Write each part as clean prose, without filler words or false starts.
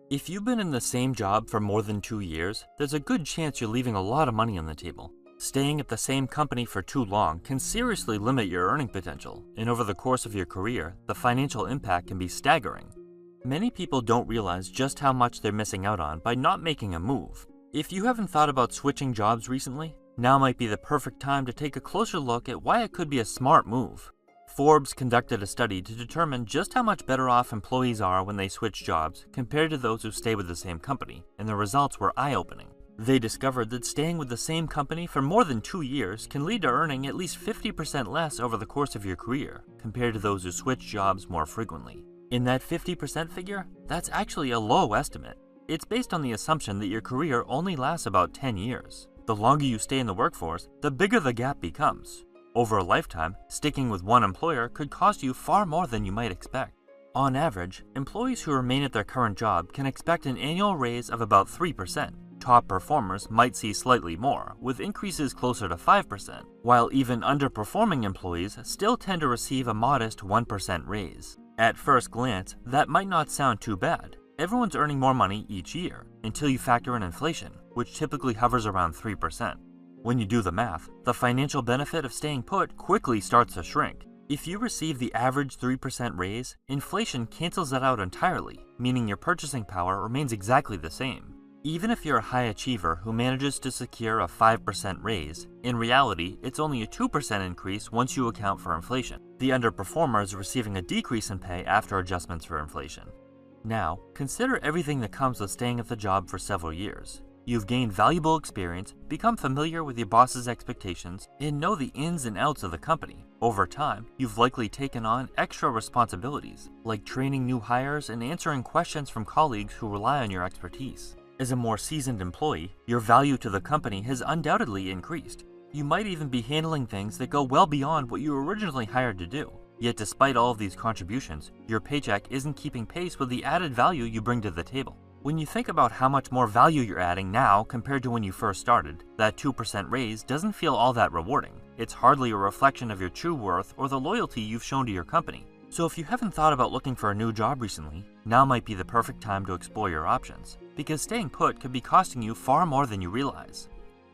If you've been in the same job for more than 2 years, there's a good chance you're leaving a lot of money on the table. Staying at the same company for too long can seriously limit your earning potential, and over the course of your career, the financial impact can be staggering. Many people don't realize just how much they're missing out on by not making a move. If you haven't thought about switching jobs recently, now might be the perfect time to take a closer look at why it could be a smart move. Forbes conducted a study to determine just how much better off employees are when they switch jobs compared to those who stay with the same company, and the results were eye-opening. They discovered that staying with the same company for more than 2 years can lead to earning at least 50% less over the course of your career, compared to those who switch jobs more frequently. In that 50% figure, that's actually a low estimate. It's based on the assumption that your career only lasts about 10 years. The longer you stay in the workforce, the bigger the gap becomes. Over a lifetime, sticking with one employer could cost you far more than you might expect. On average, employees who remain at their current job can expect an annual raise of about 3%. Top performers might see slightly more, with increases closer to 5%, while even underperforming employees still tend to receive a modest 1% raise. At first glance, that might not sound too bad. Everyone's earning more money each year, until you factor in inflation, which typically hovers around 3%. When you do the math, the financial benefit of staying put quickly starts to shrink. If you receive the average 3% raise, inflation cancels that out entirely, meaning your purchasing power remains exactly the same. Even if you're a high achiever who manages to secure a 5% raise, in reality, it's only a 2% increase once you account for inflation. The underperformer is receiving a decrease in pay after adjustments for inflation. Now, consider everything that comes with staying at the job for several years. You've gained valuable experience, become familiar with your boss's expectations, and know the ins and outs of the company. Over time, you've likely taken on extra responsibilities, like training new hires and answering questions from colleagues who rely on your expertise. As a more seasoned employee, your value to the company has undoubtedly increased. You might even be handling things that go well beyond what you were originally hired to do. Yet despite all of these contributions, your paycheck isn't keeping pace with the added value you bring to the table. When you think about how much more value you're adding now compared to when you first started, that 2% raise doesn't feel all that rewarding. It's hardly a reflection of your true worth or the loyalty you've shown to your company. So if you haven't thought about looking for a new job recently, now might be the perfect time to explore your options, because staying put could be costing you far more than you realize.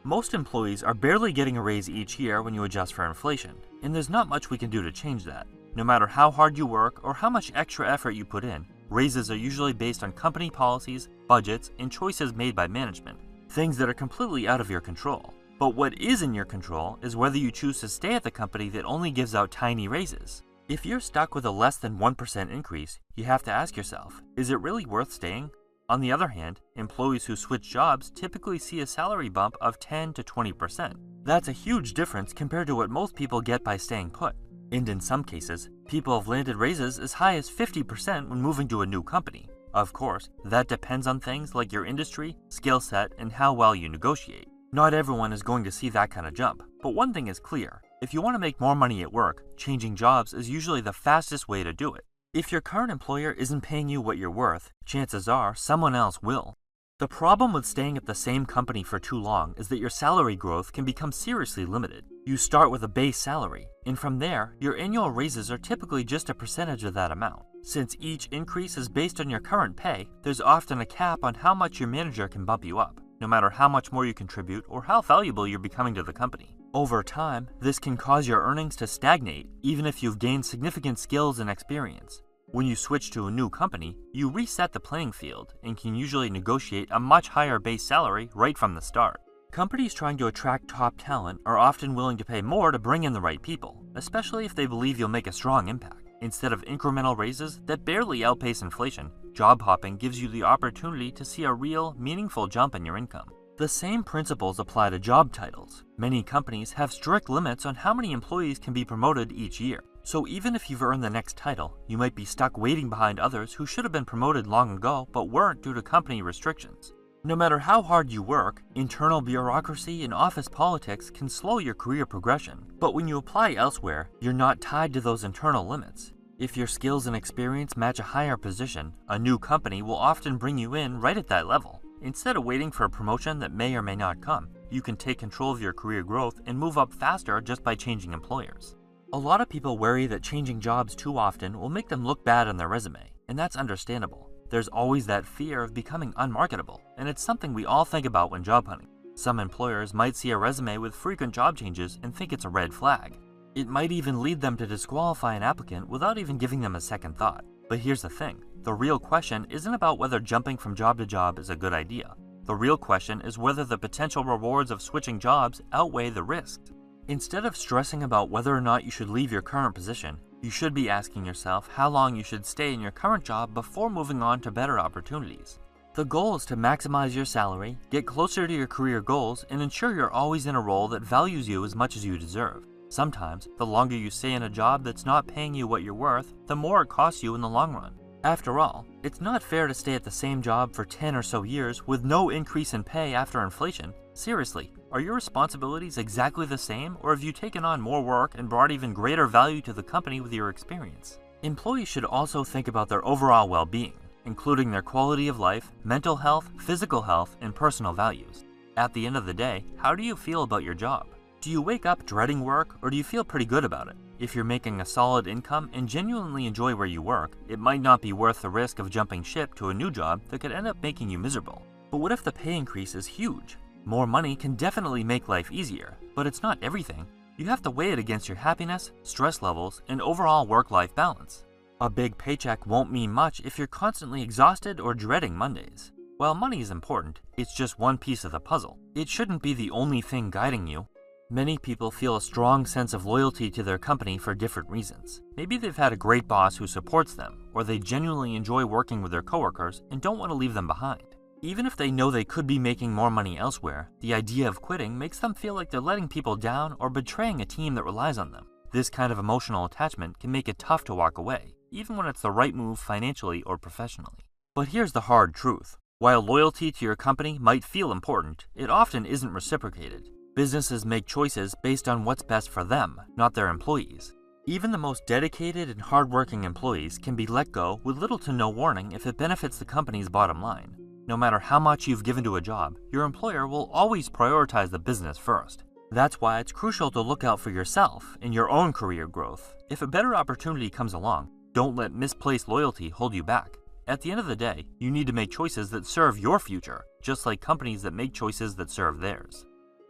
Most employees are barely getting a raise each year when you adjust for inflation, and there's not much we can do to change that. No matter how hard you work or how much extra effort you put in, raises are usually based on company policies, budgets, and choices made by management, things that are completely out of your control. But what is in your control is whether you choose to stay at the company that only gives out tiny raises. If you're stuck with a less than 1% increase, you have to ask yourself, is it really worth staying? On the other hand, employees who switch jobs typically see a salary bump of 10 to 20%. That's a huge difference compared to what most people get by staying put. And in some cases, people have landed raises as high as 50% when moving to a new company. Of course, that depends on things like your industry, skill set, and how well you negotiate. Not everyone is going to see that kind of jump, but one thing is clear. If you want to make more money at work, changing jobs is usually the fastest way to do it. If your current employer isn't paying you what you're worth, chances are someone else will. The problem with staying at the same company for too long is that your salary growth can become seriously limited. You start with a base salary, and from there, your annual raises are typically just a percentage of that amount. Since each increase is based on your current pay, there's often a cap on how much your manager can bump you up, no matter how much more you contribute or how valuable you're becoming to the company. Over time, this can cause your earnings to stagnate, even if you've gained significant skills and experience. When you switch to a new company, you reset the playing field and can usually negotiate a much higher base salary right from the start. Companies trying to attract top talent are often willing to pay more to bring in the right people, especially if they believe you'll make a strong impact. Instead of incremental raises that barely outpace inflation, job hopping gives you the opportunity to see a real, meaningful jump in your income. The same principles apply to job titles. Many companies have strict limits on how many employees can be promoted each year. So even if you've earned the next title, you might be stuck waiting behind others who should have been promoted long ago but weren't due to company restrictions. No matter how hard you work, internal bureaucracy and office politics can slow your career progression. But when you apply elsewhere, you're not tied to those internal limits. If your skills and experience match a higher position, a new company will often bring you in right at that level. Instead of waiting for a promotion that may or may not come, you can take control of your career growth and move up faster just by changing employers. A lot of people worry that changing jobs too often will make them look bad on their resume, and that's understandable. there's always that fear of becoming unmarketable, and it's something we all think about when job hunting. Some employers might see a resume with frequent job changes and think it's a red flag. It might even lead them to disqualify an applicant without even giving them a second thought. But here's the thing, the real question isn't about whether jumping from job to job is a good idea. The real question is whether the potential rewards of switching jobs outweigh the risks. Instead of stressing about whether or not you should leave your current position, you should be asking yourself how long you should stay in your current job before moving on to better opportunities. The goal is to maximize your salary, get closer to your career goals, and ensure you're always in a role that values you as much as you deserve. Sometimes, the longer you stay in a job that's not paying you what you're worth, the more it costs you in the long run. After all, it's not fair to stay at the same job for 10 or so years with no increase in pay after inflation. Seriously, are your responsibilities exactly the same, or have you taken on more work and brought even greater value to the company with your experience? Employees should also think about their overall well-being, including their quality of life, mental health, physical health, and personal values. At the end of the day, how do you feel about your job? Do you wake up dreading work, or do you feel pretty good about it? If you're making a solid income and genuinely enjoy where you work, it might not be worth the risk of jumping ship to a new job that could end up making you miserable. But what if the pay increase is huge? More money can definitely make life easier, but it's not everything. You have to weigh it against your happiness, stress levels, and overall work-life balance. A big paycheck won't mean much if you're constantly exhausted or dreading Mondays. While money is important, it's just one piece of the puzzle. It shouldn't be the only thing guiding you. Many people feel a strong sense of loyalty to their company for different reasons. Maybe they've had a great boss who supports them, or they genuinely enjoy working with their coworkers and don't want to leave them behind. Even if they know they could be making more money elsewhere, the idea of quitting makes them feel like they're letting people down or betraying a team that relies on them. This kind of emotional attachment can make it tough to walk away, even when it's the right move financially or professionally. But here's the hard truth. While loyalty to your company might feel important, it often isn't reciprocated. Businesses make choices based on what's best for them, not their employees. Even the most dedicated and hardworking employees can be let go with little to no warning if it benefits the company's bottom line. No matter how much you've given to a job, your employer will always prioritize the business first. That's why it's crucial to look out for yourself and your own career growth. If a better opportunity comes along, don't let misplaced loyalty hold you back. At the end of the day, you need to make choices that serve your future, just like companies that make choices that serve theirs.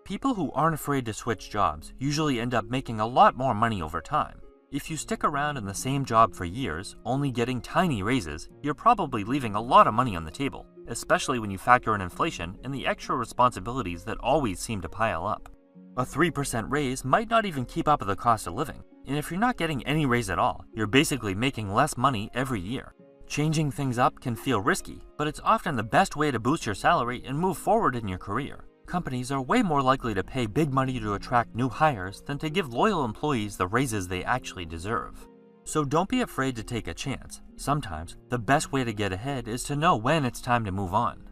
People who aren't afraid to switch jobs usually end up making a lot more money over time. If you stick around in the same job for years, only getting tiny raises, you're probably leaving a lot of money on the table, especially when you factor in inflation and the extra responsibilities that always seem to pile up. A 3% raise might not even keep up with the cost of living, and if you're not getting any raise at all, you're basically making less money every year. Changing things up can feel risky, but it's often the best way to boost your salary and move forward in your career. Companies are way more likely to pay big money to attract new hires than to give loyal employees the raises they actually deserve. So don't be afraid to take a chance. Sometimes, the best way to get ahead is to know when it's time to move on.